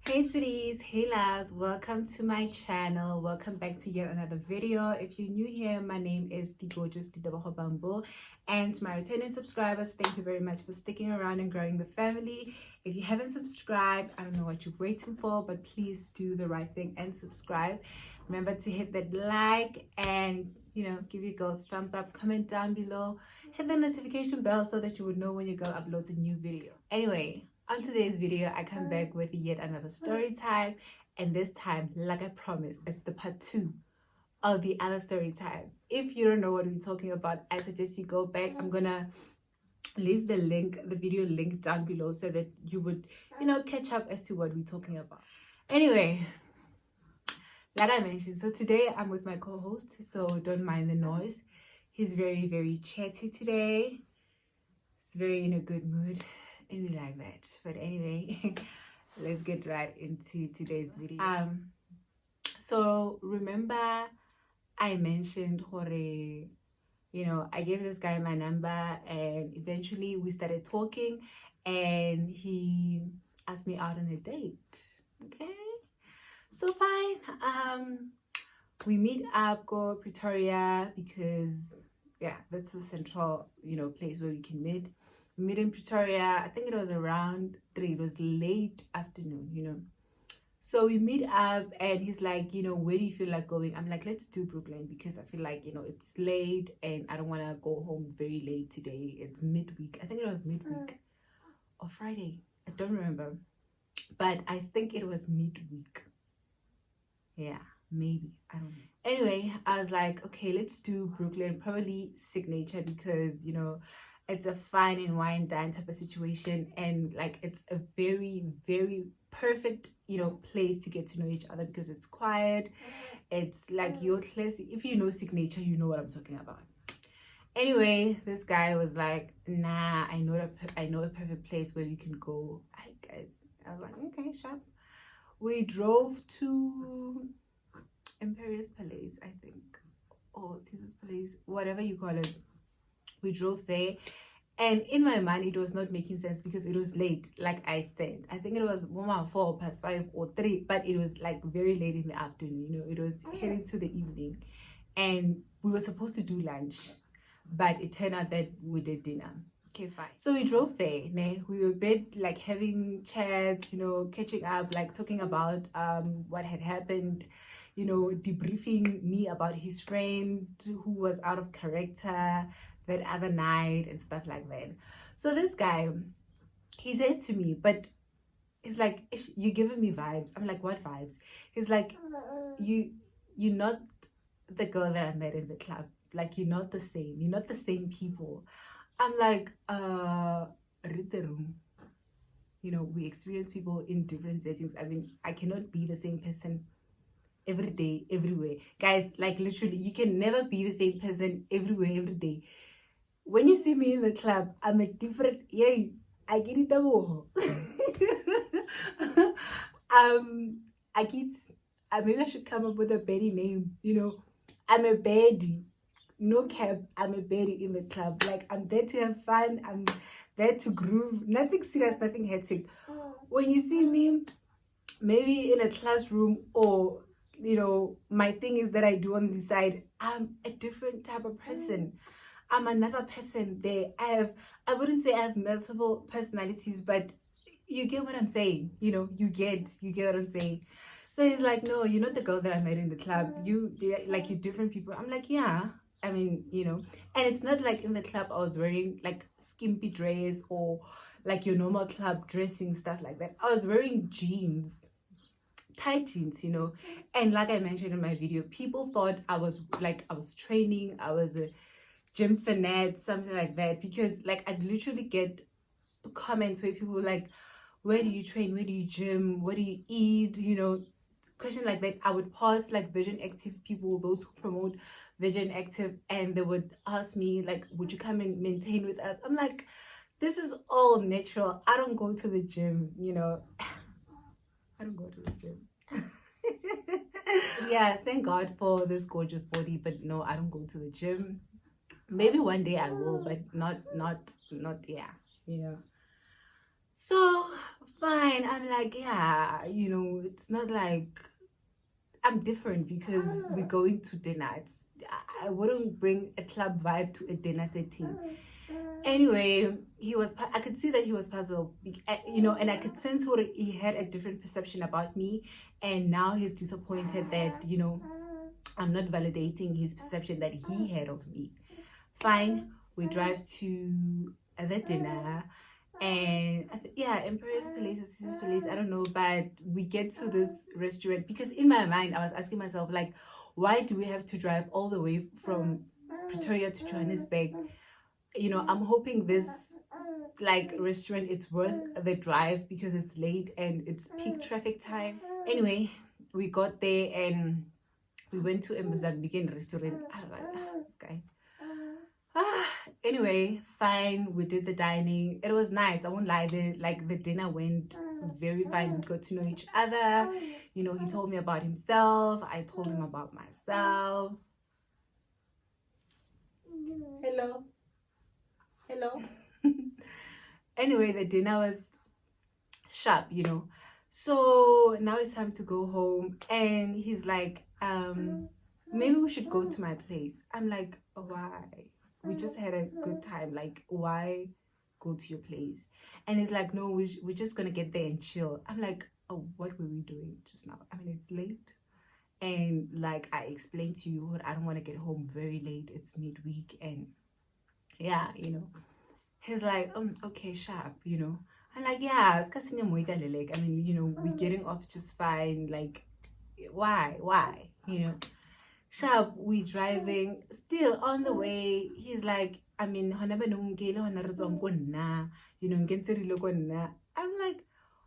Hey sweeties, hey loves, welcome to my channel. Welcome back to yet another video. If you're new here, my name is the gorgeous Didabaho Bambo, and to my returning subscribers, thank you very much for sticking around and growing the family. If you haven't subscribed, I don't know what you're waiting for, but please do the right thing and subscribe. Remember to hit that like and give your girls a thumbs up, comment down below, hit the notification bell so that you would know when your girl uploads a new video. Anyway, on today's video, I come back with yet another story time, and this time, like I promised, it's the part 2 of the other story time. If you don't know what we're talking about, I suggest you go back. I'm gonna leave the video link down below so that you would, catch up as to what we're talking about. Anyway, like I mentioned, so today I'm with my co-host, so don't mind the noise. He's very, very chatty today. He's very in a good mood. And we like that. But anyway, let's get right into today's video. So remember I mentioned Hore, I gave this guy my number, and eventually we started talking, and he asked me out on a date. Okay, so fine. We meet up, go Pretoria, because that's the central place where we can meet in Pretoria. I think it was around 3. It was late afternoon, So we meet up, and he's like, where do you feel like going? I'm like, let's do Brooklyn, because I feel like, it's late and I don't want to go home very late today. It's midweek. I think it was midweek or Friday. I don't remember. But I think it was midweek. Yeah, maybe. I don't know. Anyway, I was like, okay, let's do Brooklyn, probably Signature, because, it's a fine and wine dine type of situation, and like it's a very, very perfect place to get to know each other, because it's quiet. It's like your classic. If you know Signature, you know what I'm talking about. Anyway, this guy was like, nah, I know a perfect place where we can go. I was like, okay, sharp. We drove to Imperious Palace, I think, or Caesar's Palace, whatever you call it. We drove there, and in my mind it was not making sense because it was late. Like I said, I think it was 4:05 or 3, but it was like very late in the afternoon. It was heading to the evening, and we were supposed to do lunch, but it turned out that we did dinner. Okay, fine. So we drove there. We were a bit like having chats, catching up, like talking about what had happened, debriefing me about his friend who was out of character that other night and stuff like that. So this guy, he says to me, but he's like, you're giving me vibes. I'm like, what vibes? He's like, you're not the girl that I met in the club. Like, you're not the same. You're not the same people. I'm like, read the room. We experience people in different settings. I mean, I cannot be the same person every day, everywhere. Guys, like literally, you can never be the same person everywhere, every day. When you see me in the club, I'm a different, yay, I get it. Maybe I should come up with a baddie name, I'm a baddie. No cap, I'm a baddie in the club. Like, I'm there to have fun, I'm there to groove, nothing serious, nothing hectic. When you see me, maybe in a classroom, or my thing is that I do on the side, I'm a different type of person. I'm another person there. I wouldn't say I have multiple personalities, but you get what I'm saying. You get what I'm saying. So he's like, no, you're not the girl that I met in the club. You're different people. I'm like, yeah. I mean, and it's not like in the club I was wearing like skimpy dress or like your normal club dressing, stuff like that. I was wearing jeans, tight jeans, and like I mentioned in my video, people thought I was training, I was a gym fanatic, something like that, because like I'd literally get comments where people were like, where do you train, where do you gym, what do you eat, question like that. I would post like Vision Active people, those who promote Vision Active, and they would ask me like, would you come and maintain with us? I'm like, this is all natural. I don't go to the gym, I don't go to the gym. Yeah, thank God for this gorgeous body, but no, I don't go to the gym. Maybe one day I will, but not yeah, So Fine. I'm like, yeah, it's not like I'm different because we're going to dinner. I wouldn't bring a club vibe to a dinner setting. Anyway, I could see that he was puzzled, and I could sense what he had a different perception about me. And now he's disappointed that, I'm not validating his perception that he had of me. Fine, we drive to the dinner, and Emperor's Palace, Caesar's Palace, I don't know, but we get to this restaurant because in my mind I was asking myself, like, why do we have to drive all the way from Pretoria to Johannesburg? I'm hoping this like restaurant it's worth the drive because it's late and it's peak traffic time. Anyway, we got there and we went to a Mozambican restaurant. I was like, this guy. Anyway, fine. We did the dining. It was nice. I won't lie. The dinner went very fine. We got to know each other. He told me about himself. I told him about myself. Hello. Anyway, the dinner was sharp. So now it's time to go home, and he's like, maybe we should go to my place. I'm like, oh, why? We just had a good time. Like, why go to your place? And he's like, no, we're just gonna get there and chill. I'm like, oh, what were we doing just now? I mean, it's late, and like I explained to you, I don't want to get home very late. It's midweek, and yeah, he's like, okay, sharp, I'm like, yeah, it's I mean, we're getting off just fine. Like, why? Sharp, we driving, still on the way. He's like, I mean, I'm like,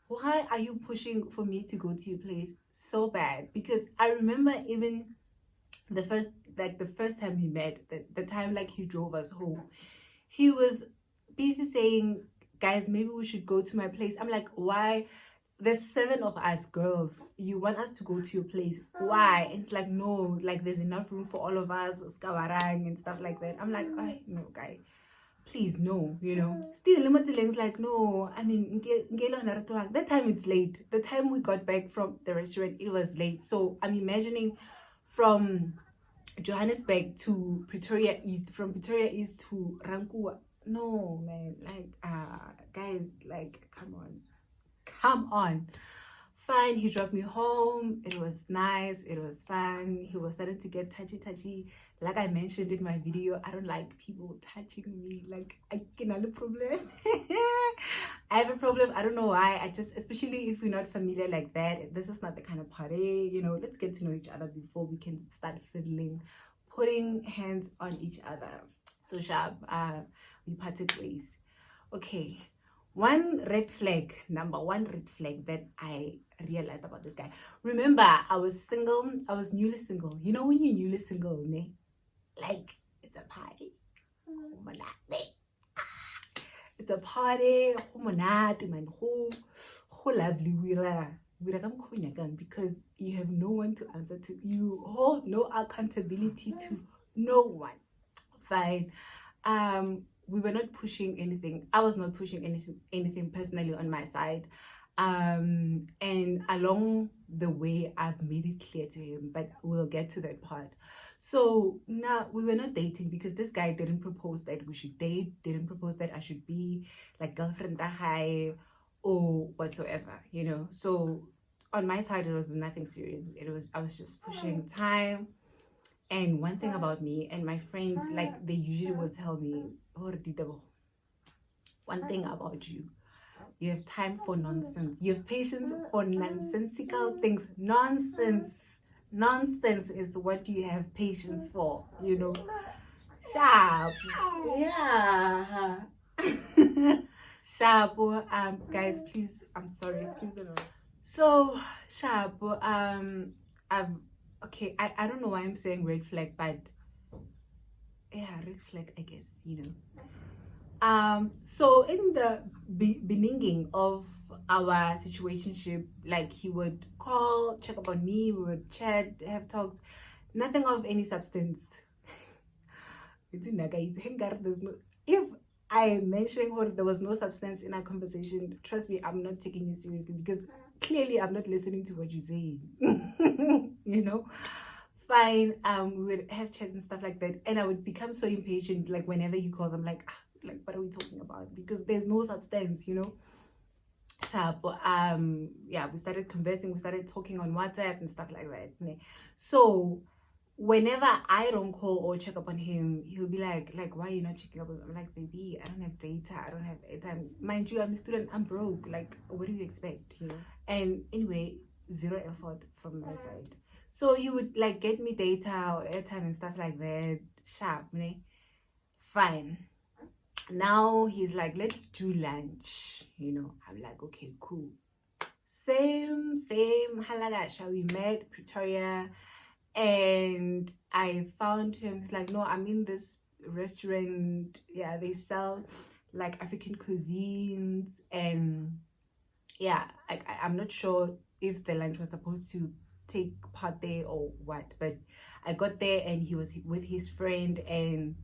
why are you pushing for me to go to your place so bad? Because I remember even the first time we met, the time like he drove us home, he was busy saying, guys, maybe we should go to my place. I'm like, why? There's 7 of us girls. You want us to go to your place? Why? And it's like, no, like there's enough room for all of us, skawarang and stuff like that. I'm like, no, guy, please, no, Still, Limatileng's like, no, I mean, that time it's late. The time we got back from the restaurant, it was late. So I'm imagining from Johannesburg to Pretoria East, from Pretoria East to Rankua. No, man, like, guys, like, come on. Fine, he dropped me home. It was nice, it was fun. He was starting to get touchy. Like I mentioned in my video, I don't like people touching me. Like, I can have a problem. I have a problem. I don't know why. I just, especially if we're not familiar like that, this is not the kind of party, let's get to know each other before we can start fiddling, putting hands on each other. So sharp, we parted ways. Okay, number one red flag that I realized about this guy. Remember, I was newly single. When you're newly single, like, it's a party. It's a party. Man, lovely. Because you have no one to answer to. You hold no accountability to no one. Fine. We were not pushing anything. I was not pushing anything personally on my side. And along the way, I've made it clear to him, but we'll get to that part. So now we were not dating because this guy didn't propose that we should date, didn't propose that I should be like girlfriend high or whatsoever, So on my side, it was nothing serious. I was just pushing time. And one thing about me and my friends, like, they usually will tell me, one thing about you have time for nonsense. You have patience for nonsensical things. Nonsense is what you have patience for, Sharp. Yeah. Sharp. Guys, please, I'm sorry, excuse me. So sharp. Okay, I don't know why I'm saying red flag, but yeah, red flag, I guess, So in the beginning of our situationship, like, he would call, check up on me, we would chat, have talks, nothing of any substance. If I mentioned how there was no substance in our conversation. Trust me, I'm not taking you seriously because clearly I'm not listening to what you're saying. You know? Fine. We would have chats and stuff like that. And I would become so impatient, like whenever he calls, I'm like, what are we talking about? Because there's no substance, you know? Sharp. Yeah, we started conversing, we started talking on WhatsApp and stuff like that. So whenever I don't call or check up on him, he'll be like, why are you not checking up on me? I'm like, baby, I don't have data, I don't have airtime. Mind you, I'm a student, I'm broke. Like, what do you expect? You know? And anyway, zero effort from my side. So he would like get me data or airtime and stuff like that. Sharp, fine. Now he's like, let's do lunch. You know, I'm like, okay, cool. Same. Halagasha. We met Pretoria. And I found him. He's like, no, I'm in this restaurant. Yeah, they sell like African cuisines. And yeah, I'm not sure if the lunch was supposed to take part there or what. But I got there and he was with his friend and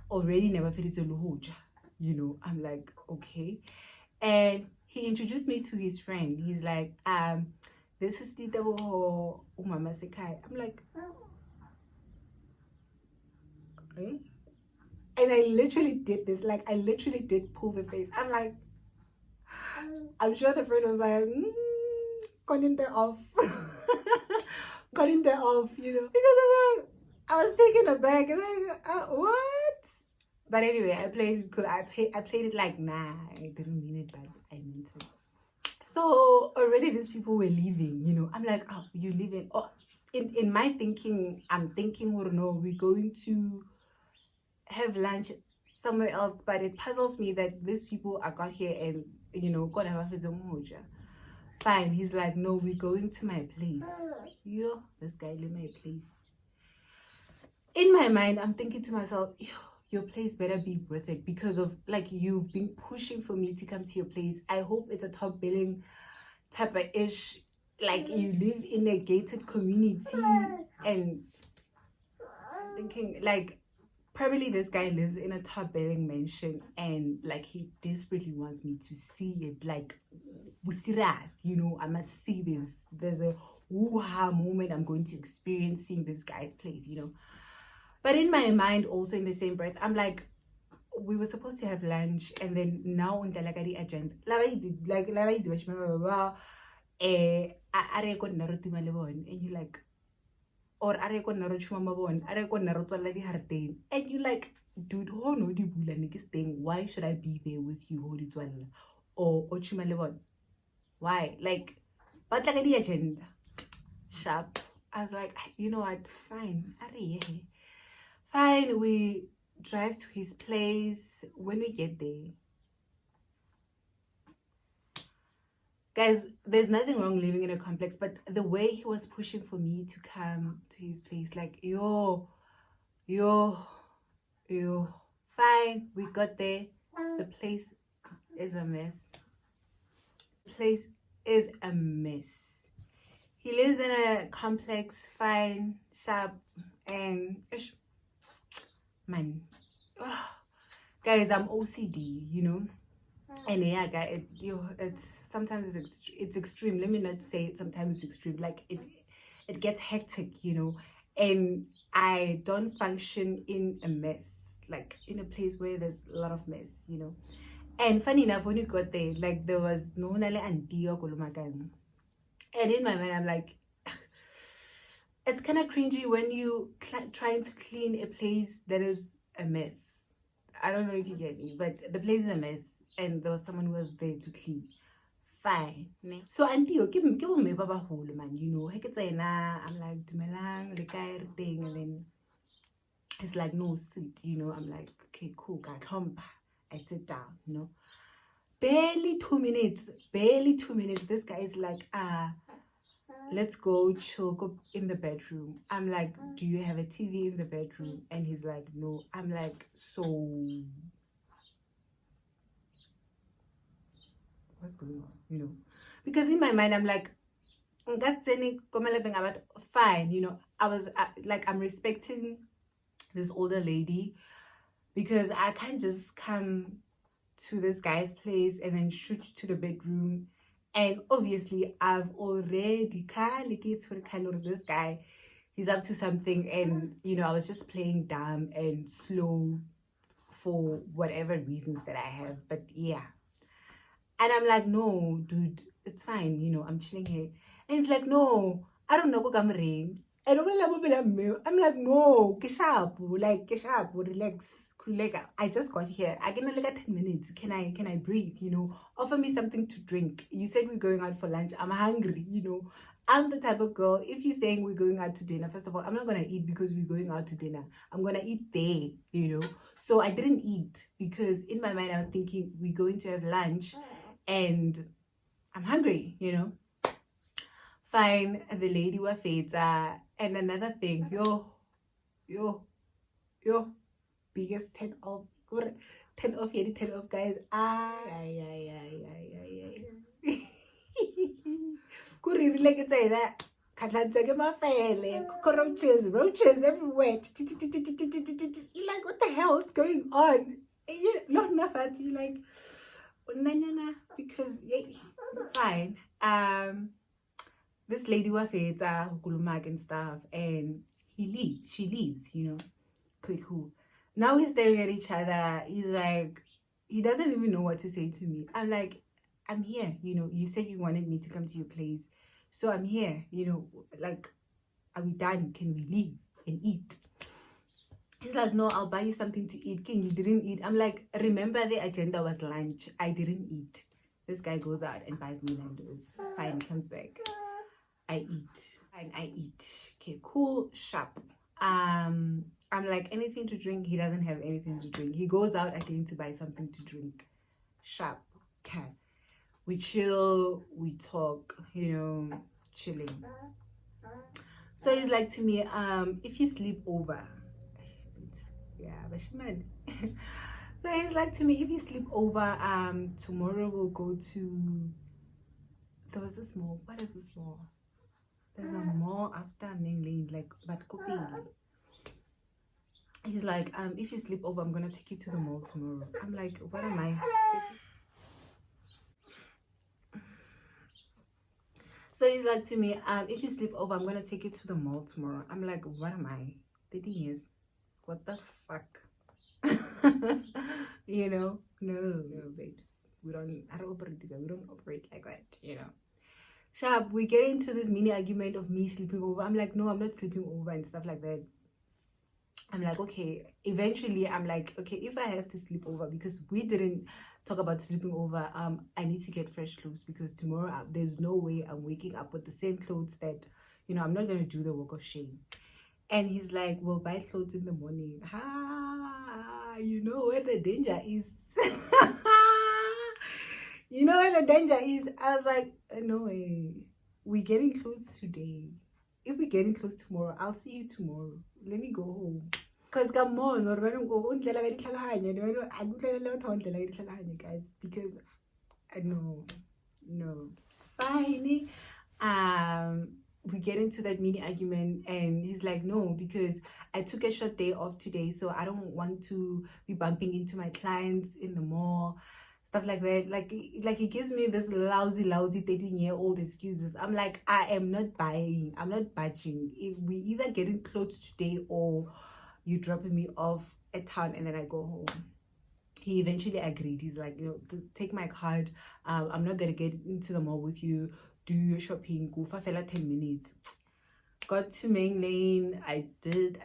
already never fit into Luhuja. You know, I'm like, okay. And he introduced me to his friend. He's like, this is Tita Umama Sekai. I'm like, okay. And I literally did this. Like, I literally did pull the face. I'm like, I'm sure the friend was like, got in there off. Got in there off, you know. Because I'm like, I was taken aback. And like, what? But anyway, I played it cool. I played it like, nah, I didn't mean it, but I meant it. So already these people were leaving, you know. I'm like, oh, you're leaving. Oh, in my thinking, I'm thinking, oh no, we're going to have lunch somewhere else. But it puzzles me that these people are got here and, you know, gonna have a moja. Fine. He's like, no, we're going to my place. Yo, this guy leave my place. In my mind, I'm thinking to myself, yo, your place better be worth it because of like you've been pushing for me to come to your place. I hope it's a top billing type of ish, like you live in a gated community. And thinking like probably this guy lives in a top billing mansion and like he desperately wants me to see it. Like, you know, I must see this. There's a woo-ha moment I'm going to experience seeing this guy's place, you know. But in my mind, also in the same breath, I'm like, we were supposed to have lunch, and then now on the agenda, and you like, or and you like, dude, why should I be there with you? Or why? Like, but like the agenda. Sharp. I was like, you know what? Fine. Fine, we drive to his place. When we get there, guys, there's nothing wrong living in a complex, but the way he was pushing for me to come to his place, like, yo. Fine, we got there. The place is a mess. The place is a mess. He lives in a complex, fine, sharp, and man, guys, I'm OCD, you know. And yeah, guys, it's sometimes it's extreme. Let me not say it, sometimes it's extreme. Like it gets hectic, you know. And I don't function in a mess, like in a place where there's a lot of mess, you know. And funny enough, when we got there, like there was no nale auntie or kulumakan. And in my mind, I'm like, it's kind of cringy when you trying to clean a place that is a mess. I don't know if you get me, but the place is a mess, and there was someone who was there to clean. Fine. So auntie, give me baba hole, man. You know, I'm like, dumelang, everything, and then it's like, no, sit. You know, I'm like, okay, cool, come. I sit down. You know, barely 2 minutes. This guy is like, let's go chill in the bedroom. I'm like, do you have a TV in the bedroom? And he's like, no. I'm like, so what's going on? You know, because in my mind, I'm like, fine. You know, I was like, I'm respecting this older lady because I can't just come to this guy's place and then shoot to the bedroom. And obviously, I've already this guy, he's up to something, and I was just playing dumb and slow for whatever reasons that I have. But yeah, and I'm like, no, dude, it's fine, I'm chilling here. And it's like, no, I don't know what I'm ring. And I'm like, no, keshapu, like keshapu, relax. Like, I just got here. I can only get 10 minutes. Can I breathe? Offer me something to drink. You said we're going out for lunch. I'm hungry, I'm the type of girl, if you're saying we're going out to dinner, first of all, I'm not gonna eat because we're going out to dinner. I'm gonna eat there, So I didn't eat because in my mind I was thinking we're going to have lunch and I'm hungry, Fine, the lady was feta. And another thing, yo, biggest 10 off, 10 off, 10 off, guys. Kuri like it's that. Roaches everywhere. You're like, what the hell is going on? Not enough, you're like, because fine. This lady was Gulumak and stuff, and she leaves, cool. Now he's staring at each other. He's like, he doesn't even know what to say to me. I'm like, I'm here, you said you wanted me to come to your place, so I'm here, like, are we done? Can we leave and eat? He's like, no, I'll buy you something to eat. King, you didn't eat. I'm like, remember the agenda was lunch. I didn't eat. This guy goes out and buys me Nando's. Fine, comes back. I eat. Fine, I eat. Okay, cool, sharp. I'm like, anything to drink? He doesn't have anything to drink. He goes out again to buy something to drink. Sharp. Okay. We chill, we talk, chilling. So he's like to me, if you sleep over, yeah, but she mad. So he's like to me, if you sleep over, tomorrow we'll go to, there was this mall. What is this mall? There's a mall after Main Lane, like, but Kopili. He's like, if you sleep over, I'm gonna take you to the mall tomorrow. I'm like, what am I? So he's like to me, if you sleep over, I'm gonna take you to the mall tomorrow. I'm like, what am I? 13 years. What the fuck? No, babes. I don't operate together. We don't operate like that, Sharp, we get into this mini argument of me sleeping over. I'm like, no, I'm not sleeping over and stuff like that. I'm like, okay. Eventually, I'm like, okay, if I have to sleep over, because we didn't talk about sleeping over, I need to get fresh clothes, because tomorrow there's no way I'm waking up with the same clothes that, I'm not going to do the walk of shame. And he's like, we'll buy clothes in the morning. You know where the danger is. You know where the danger is. I was like, no way. We're getting clothes today. If we're getting clothes tomorrow, I'll see you tomorrow. Let me go home. Because come on, guys, because no. Fine. We get into that mini argument, and he's like, no, because I took a short day off today, so I don't want to be bumping into my clients in the mall, stuff like that. Like he gives me this lousy 13-year-old excuses. I'm like, I am not buying, I'm not budging. If we either getting clothes today or you dropping me off at town and then I go home. He eventually agreed. He's like, take my card. I'm not gonna get into the mall with you. Do your shopping. Go for 10 minutes. Got to Main Lane. I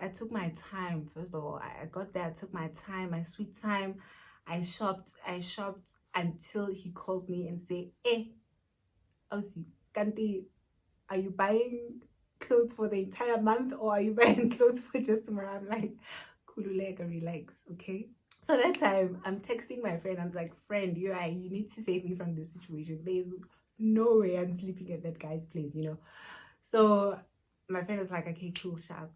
took my time. First of all, I got there. I took my time, my sweet time. I shopped until he called me and said, Ausi, Kanti, are you buying clothes for the entire month, or are you buying clothes for just tomorrow? I'm like, Kululeka, relax, okay? So that time, I'm texting my friend. I was like, friend, you need to save me from this situation. There's no way I'm sleeping at that guy's place, So my friend was like, okay, cool, sharp.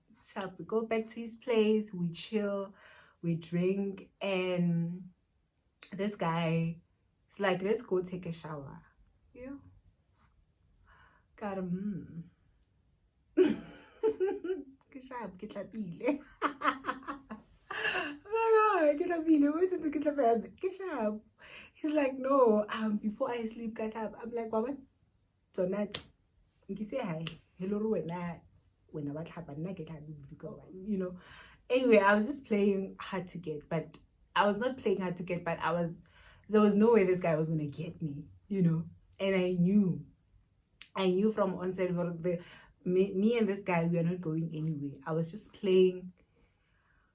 We go back to his place, we chill, we drink, and this guy is like, let's go take a shower. Yeah. Got him. I get up, what's in the kitchen? He's like, no, before I sleep, get up. I'm like, what? So not, you say hi, hello, when what happened, you know. Anyway, I was just playing hard to get, but I was not playing hard to get, but there was no way this guy was gonna get me, you know. And I knew from onset me and this guy, we are not going anywhere. I was just playing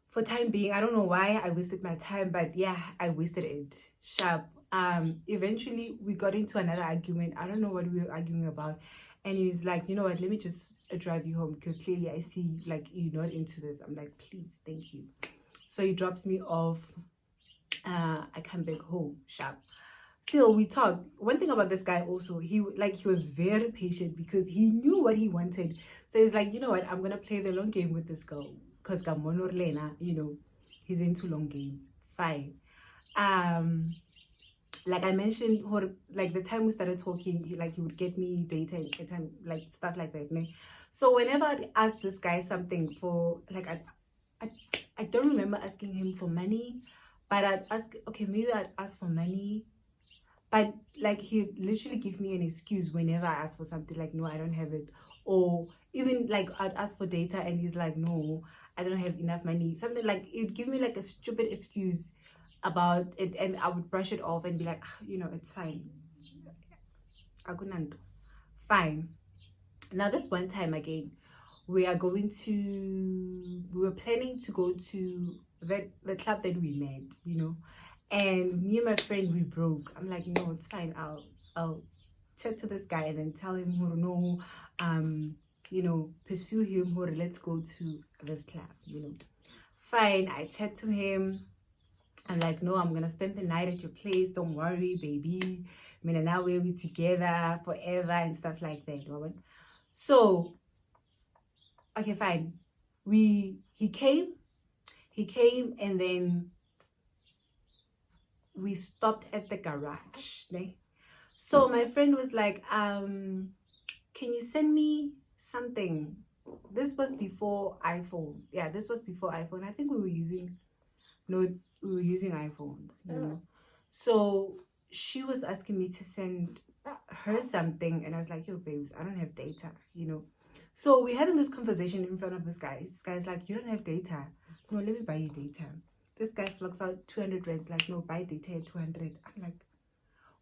for time being. I don't know why I wasted my time, but yeah, I wasted it sharp. Eventually we got into another argument. I don't know what we were arguing about, and he was like, you know what, let me just drive you home, because clearly I see like you're not into this. I'm like, please, thank you. So he drops me off. I come back home sharp. Still, we talked. One thing about this guy also, he was very patient, because he knew what he wanted. So he's like, you know what, I'm gonna play the long game with this girl, because Gamono Lena, you know, he's into long games. Fine. Like I mentioned, like the time we started talking, he would get me data and time, like stuff like that. So whenever I'd ask this guy something for, like, I don't remember asking him for money, but I'd ask, okay, maybe I'd ask for money. But like he'd literally give me an excuse whenever I ask for something, like, no, I don't have it. Or even like I'd ask for data and he's like, no, I don't have enough money. Something like, it'd give me like a stupid excuse about it, and I would brush it off and be like, you know, it's fine. Fine. Now this one time again, we were planning to go to the club that we met, you know. And me and my friend, we broke. I'm like, no, it's fine. I'll chat to this guy and then tell him, no, you know, pursue him, or let's go to this club, you know. Fine. I chat to him. I'm like, no, I'm gonna spend the night at your place. Don't worry, baby. I mean, now we'll be together forever and stuff like that. So, okay, fine. He came, and then we stopped at the garage. So my friend was like, can you send me something? This was before iPhone. Yeah, this was before iPhone. I think we were using iPhones, you know. So she was asking me to send her something, and I was like, yo, babes, I don't have data, you know. So we're having this conversation in front of this guy. This guy's like, you don't have data? No, let me buy you data. This guy flocks out 200 rands, like, no, buy data at 200. I'm like,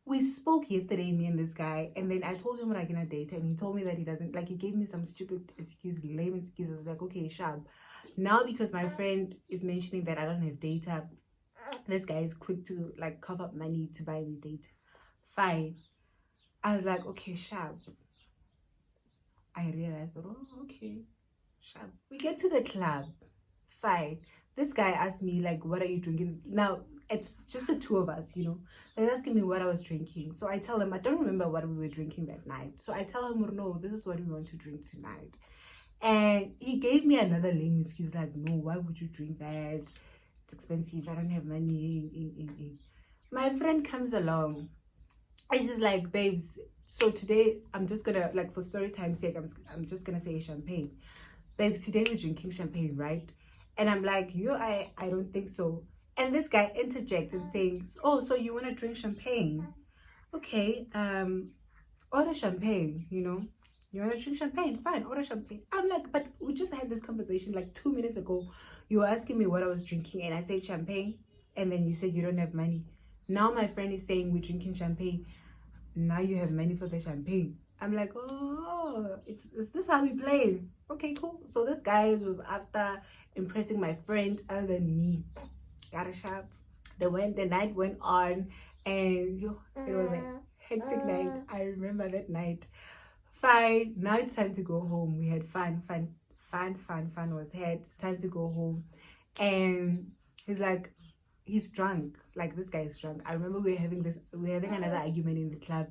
we spoke yesterday, me and this guy, and then I told him what I can have data, and he told me that he doesn't, like, he gave me some stupid excuse, lame excuse. I was like, okay, sharp. Now, because my friend is mentioning that I don't have data, this guy is quick to, like, cover up money to buy me data. Fine. I was like, okay, sharp. I realized, oh, okay, sharp. We get to the club. Fine. This guy asked me, like, what are you drinking? Now, it's just the two of us, you know. He's asking me what I was drinking. So I tell him, I don't remember what we were drinking that night. So I tell him, no, this is what we want to drink tonight. And he gave me another lame excuse, like, no, why would you drink that? It's expensive. I don't have money. My friend comes along. I just like, babes, so today I'm just gonna, like, for story time's sake, I'm just gonna say champagne. Babes, today we're drinking champagne, right? And I'm like, I don't think so. And this guy interjects and saying, oh, so you want to drink champagne? Okay, order champagne, you know. You want to drink champagne? Fine, order champagne. I'm like, but we just had this conversation like 2 minutes ago. You were asking me what I was drinking, and I said champagne, and then you said you don't have money. Now my friend is saying we're drinking champagne. Now you have money for the champagne. I'm like, oh, is this how we play? Okay, cool. So this guy was after impressing my friend other than me. Got a sharp. The night went on, and it was a hectic night. I remember that night. Fine. Now it's time to go home. We had fun was had. It's time to go home. And he's like, he's drunk. Like, this guy is drunk. I remember we were having another argument in the club,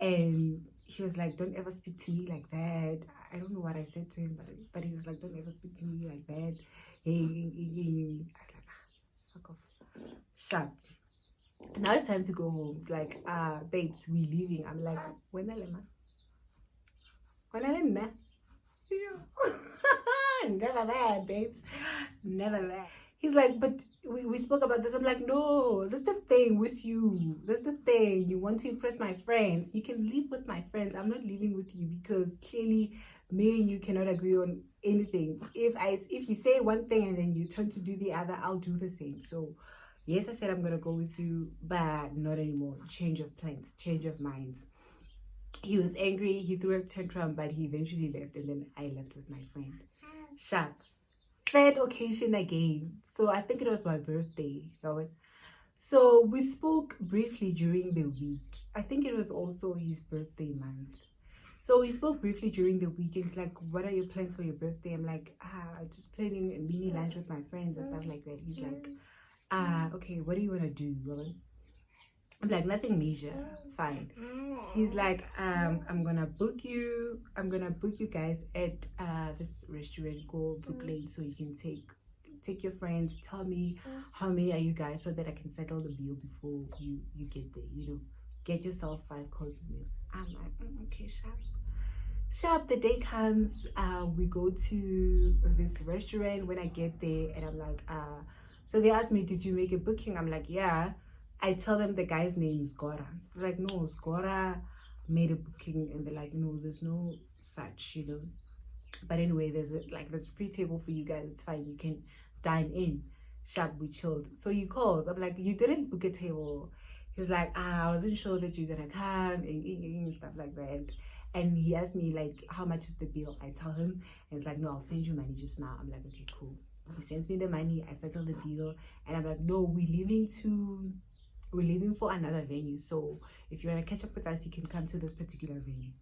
and he was like, don't ever speak to me like that. I don't know what I said to him, but he was like, don't ever speak to me like that. I was like, fuck off. Sharp. Now it's time to go home. It's like, babes, we leaving. I'm like, when I never that, babes. Never that. He's like, but we spoke about this. I'm like, no, that's the thing with you. That's the thing. You want to impress my friends. You can live with my friends. I'm not living with you because clearly me and you cannot agree on anything. If you say one thing and then you turn to do the other, I'll do the same. So yes, I said I'm gonna go with you, but not anymore. Change of plans, change of minds. He was angry, he threw a tantrum, but he eventually left, and then I left with my friend. Sharp. Third occasion again. So I think it was my birthday. So we spoke briefly during the week. I think it was also his birthday month. So we spoke briefly during the week. He's like, what are your plans for your birthday? I'm like, just planning a mini lunch with my friends and stuff like that. He's like, okay, what do you want to do, Robin? I'm like, nothing major, fine. He's like, I'm gonna book you guys at this restaurant called Brook Lane, so you can take your friends. Tell me how many are you guys, so that I can settle the bill before you get there. Get yourself 5 course meal. I'm like, okay, sharp. The day comes, we go to this restaurant. When I get there, and I'm like, so they asked me, did you make a booking? I'm like, yeah. I tell them the guy's name is Gora. It's like, no, Gora made a booking, and they're like, no, there's no such, But anyway, there's a free table for you guys. It's fine, you can dine in. Sharp, we chilled. So he calls. I'm like, you didn't book a table. He's like, I wasn't sure that you're gonna come and stuff like that. And he asked me like, how much is the bill? I tell him, and he's like, no, I'll send you money just now. I'm like, okay, cool. He sends me the money. I settle the bill, and I'm like, no, we're leaving for another venue, so if you want to catch up with us, you can come to this particular venue.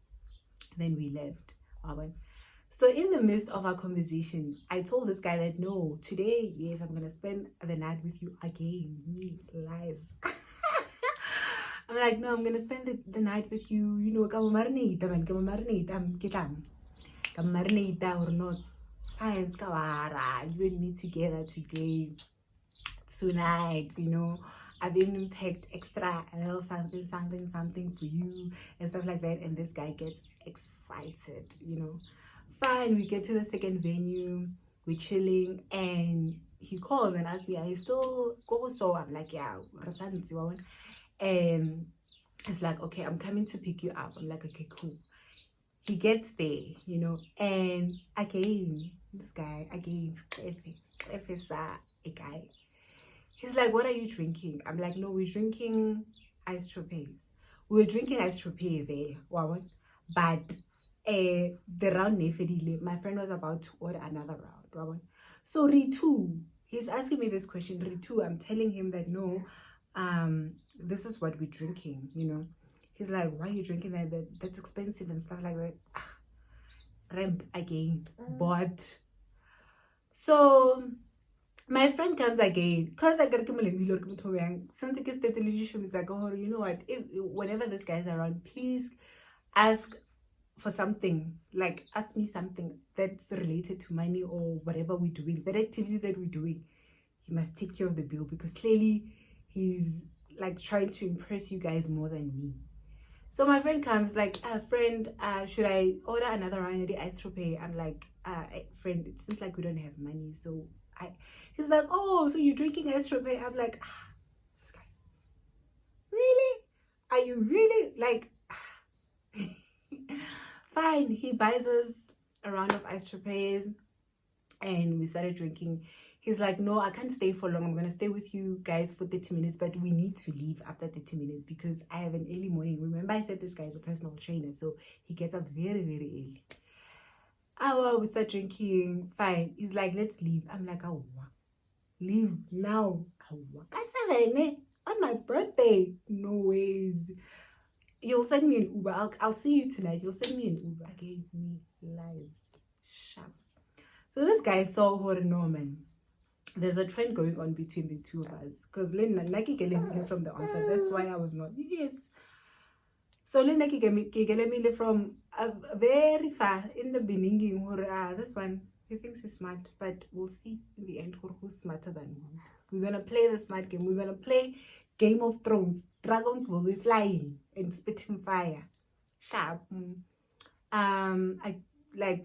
Then we left. So in the midst of our conversation, I told this guy that no, today, yes, I'm gonna spend the night with you again. Me lies. I'm like, no, I'm gonna spend the night with you. Marinate or not. Science, you and me together today, tonight, I've even packed extra something for you and stuff like that. And this guy gets excited, Fine, we get to the second venue, we're chilling, and he calls and asks me, are you still go? So I'm like, yeah. And it's like, okay, I'm coming to pick you up. I'm like, okay, cool. He gets there, and again, this guy, Steph is a guy. He's like, what are you drinking? I'm like, no, we're drinking ice tropes. We were drinking ice trope there, but the round nefedile, my friend was about to order another round. So Ritu, he's asking me this question. Ritu, I'm telling him that no, this is what we're drinking, He's like, why are you drinking that? That's expensive and stuff like that. Ramp again, but so my friend comes again, because I got to you know what, whenever this guy's around, please ask for something, like ask me something that's related to money or whatever we're doing, that activity that we're doing. He must take care of the bill, because clearly he's like trying to impress you guys more than me. So my friend comes like, friend, should I order another round of the ice trope? I'm like, friend, it seems like we don't have money, so he's like, oh, so you're drinking ice trope? I'm like, this guy, really? Are you really like? Fine, he buys us a round of ice tropes, and we started drinking. He's like, no, I can't stay for long. I'm gonna stay with you guys for 30 minutes, but we need to leave after 30 minutes because I have an early morning. Remember, I said this guy is a personal trainer, so he gets up very, very early. We start drinking. Fine. He's like, let's leave. I'm like, leave now. On my birthday? No ways. You'll send me an Uber. I'll see you tonight. You'll send me an Uber. Gave me lies. Sharp. So this guy saw her Norman. There's a trend going on between the two of us, because Naki Gelemile from the onset. That's why I was not. Yes. So Naki Gelemile from very far in the beginning. This one, he thinks he's smart, but we'll see in the end who's smarter than me. We're gonna play the smart game. We're gonna play Game of Thrones. Dragons will be flying and spitting fire. Sharp.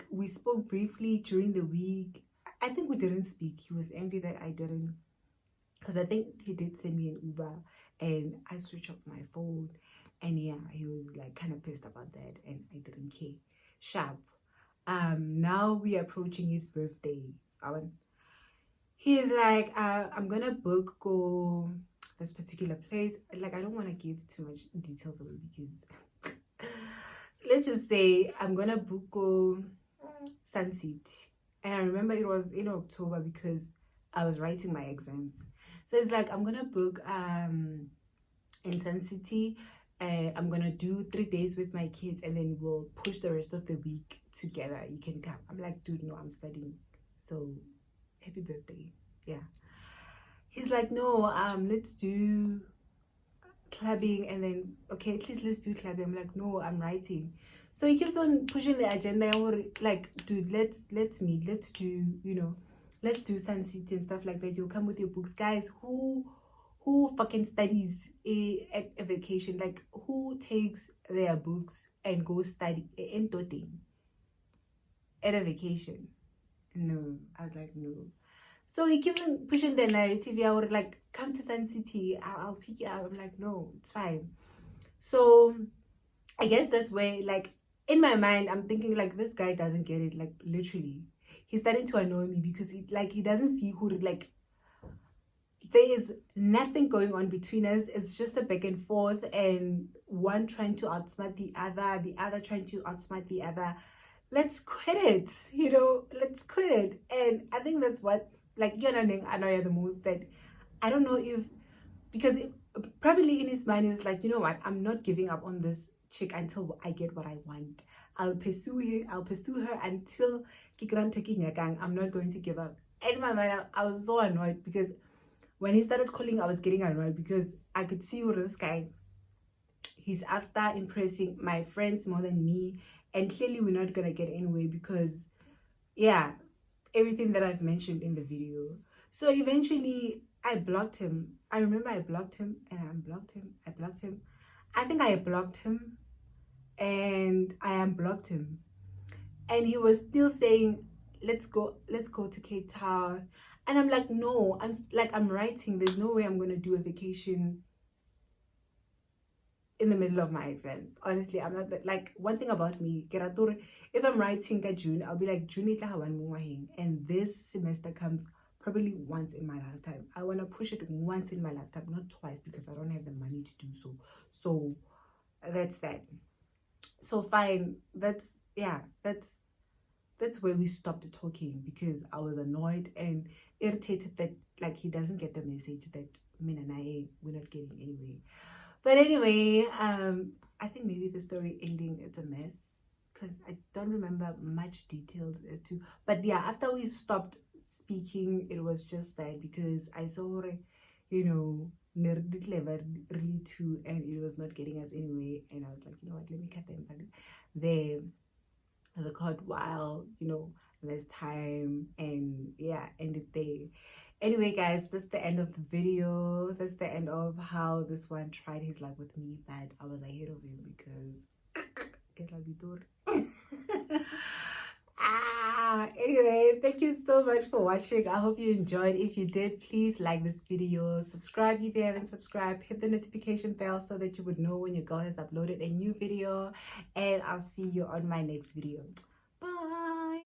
We spoke briefly during the week. I think we didn't speak. He was angry that I didn't, because I think he did send me an Uber and I switched off my phone, and yeah, he was like kind of pissed about that, and I didn't care. Sharp. Now we are approaching his birthday. He's like, I'm gonna book go this particular place. Like, I don't want to give too much details away because so let's just say I'm gonna book go Sun City. And I remember it was in October because I was writing my exams. So it's like, I'm gonna book in Sun City. I'm gonna do 3 days with my kids, and then we'll push the rest of the week together. You can come. I'm like, dude, no, I'm studying. So happy birthday. Yeah. He's like, no, let's do clubbing, and then okay, at least let's do clubbing. I'm like, no, I'm writing. So he keeps on pushing the agenda, like, dude, let's meet, let's do, let's do Sun City and stuff like that. You'll come with your books. Guys, who fucking studies at a vacation? Like, who takes their books and go study in Toting at a vacation? No. I was like, no. So he keeps on pushing the narrative. Yeah, or like, come to Sun City, I'll pick you up. I'm like, no, it's fine. So I guess that's where, like, in my mind, I'm thinking like, this guy doesn't get it. Like, literally, he's starting to annoy me because he doesn't see who, like, there is nothing going on between us. It's just a back and forth, and one trying to outsmart the other trying to outsmart the other. Let's quit it, let's quit it. And I think that's what, like, annoy the most, that I don't know if, because probably in his mind is like, you know what, I'm not giving up on this chick until I get what I want. I'll pursue her until I'm not going to give up. And in my mind, I was so annoyed, because when he started calling, I was getting annoyed, because I could see with this guy, he's after impressing my friends more than me, and clearly we're not gonna get anywhere, because yeah, everything that I've mentioned in the video. So eventually I blocked him. I remember I blocked him and I unblocked him. I think I blocked him and I unblocked him, and he was still saying, let's go to Cape Town. And I'm like, no, I'm writing. There's no way I'm gonna do a vacation in the middle of my exams. Honestly, I'm not that, like, one thing about me, if I'm writing at June, I'll be like, June, and this semester comes probably once in my lifetime. I want to push it once in my lifetime, not twice, because I don't have the money to do so. So that's that. So fine, that's where we stopped talking, because I was annoyed and irritated that, like, he doesn't get the message that me and I, we're not getting anywhere. But anyway, I think maybe the story ending is a mess, because I don't remember much details as to, but yeah, after we stopped speaking, it was just that, because I saw, really too, and it was not getting us anywhere, and I was like, you know what, let me cut the cord while, there's time, and yeah, end it there. Anyway, guys, that's the end of the video. That's the end of how this one tried his luck with me, but I was ahead of him, because anyway, thank you so much for watching. I hope you enjoyed. If you did, please like this video, subscribe if you haven't subscribed, hit the notification bell so that you would know when your girl has uploaded a new video, and I'll see you on my next video.